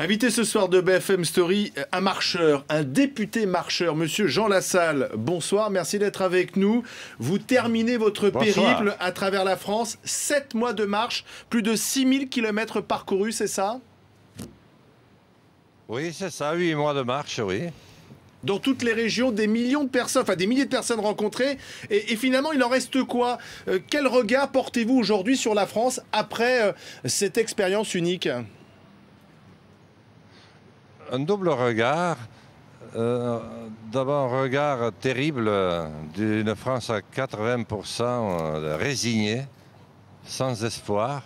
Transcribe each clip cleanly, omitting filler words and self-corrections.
Invité ce soir de BFM Story, un marcheur, un député marcheur, monsieur Jean Lassalle. Bonsoir, merci d'être avec nous. Vous terminez votre périple à travers la France, 7 mois de marche, plus de 6000 km parcourus, c'est ça? Oui, c'est ça, 8 mois de marche, oui. Dans toutes les régions, des millions de personnes, enfin des milliers de personnes rencontrées. Et finalement, il en reste quoi? Quel regard portez-vous aujourd'hui sur la France après cette expérience unique? Un double regard. D'abord, un regard terrible d'une France à 80% résignée, sans espoir,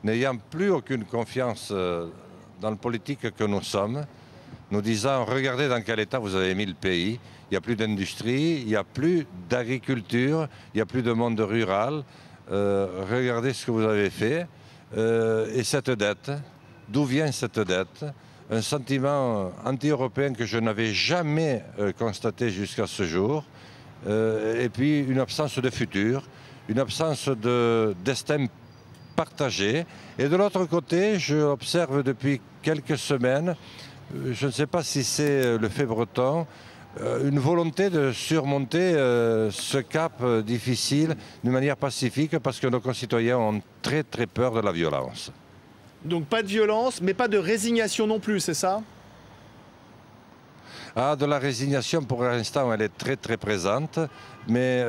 n'ayant plus aucune confiance dans le politique que nous sommes, nous disant, regardez dans quel état vous avez mis le pays, il n'y a plus d'industrie, il n'y a plus d'agriculture, il n'y a plus de monde rural, regardez ce que vous avez fait, et cette dette, d'où vient cette dette? Un sentiment anti-européen que je n'avais jamais constaté jusqu'à ce jour, et puis une absence de futur, une absence de destin partagé. Et de l'autre côté, je observe depuis quelques semaines, je ne sais pas si c'est le fait breton, une volonté de surmonter ce cap difficile d'une manière pacifique parce que nos concitoyens ont très très peur de la violence. Donc pas de violence, mais pas de résignation non plus, c'est ça? Ah, de la résignation, pour l'instant, elle est très très présente, mais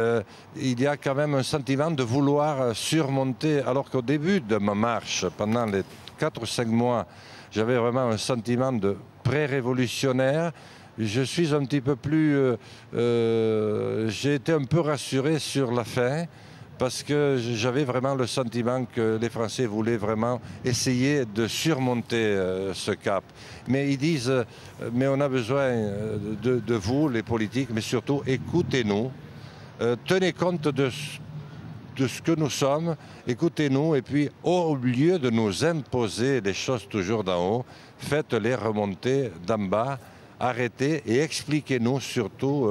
il y a quand même un sentiment de vouloir surmonter, alors qu'au début de ma marche, pendant les 4 ou 5 mois, j'avais vraiment un sentiment de pré-révolutionnaire. Je suis un petit peu plus... j'ai été un peu rassuré sur la fin, parce que j'avais vraiment le sentiment que les Français voulaient vraiment essayer de surmonter ce cap. Mais ils disent, mais on a besoin de vous, les politiques, mais surtout écoutez-nous, tenez compte de ce que nous sommes, écoutez-nous, et puis au lieu de nous imposer les choses toujours d'en haut, faites-les remonter d'en bas. Arrêtez et expliquez-nous surtout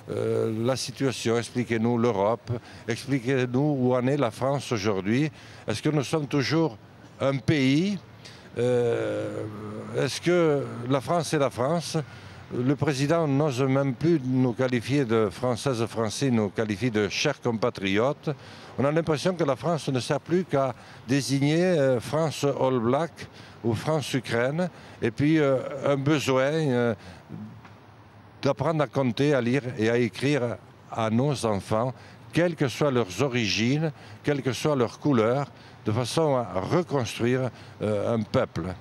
la situation, expliquez-nous l'Europe, expliquez-nous où en est la France aujourd'hui. Est-ce que nous sommes toujours un pays? Est-ce que la France est la France? Le président n'ose même plus nous qualifier de Françaises Français, il nous qualifie de chers compatriotes. On a l'impression que la France ne sert plus qu'à désigner France All Black ou France-Ukraine, et puis un besoin d'apprendre à compter, à lire et à écrire à nos enfants, quelles que soient leurs origines, quelle que soit leur couleur, de façon à reconstruire un peuple.